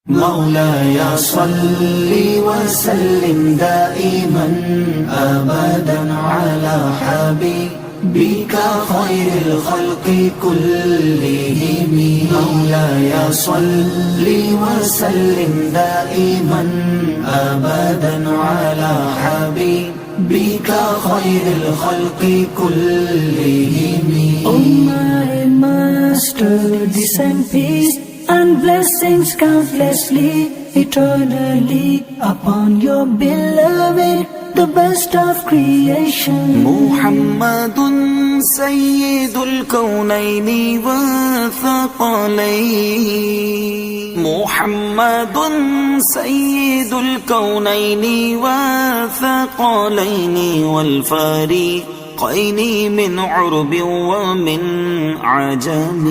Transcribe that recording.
مولاي صل وسلم دائما أبدا على حبيبك خير الخلق كلهم. مولاي صل وسلم دائما أبدا على حبيبك خير الخلق كلهم. Oh my master, descend peace and blessings countlessly, eternally upon your beloved, the best of creation. محمد سيد الكونين والثقلين. محمد سيد الكونين والثقلين والفريقين من عرب ومن عجم.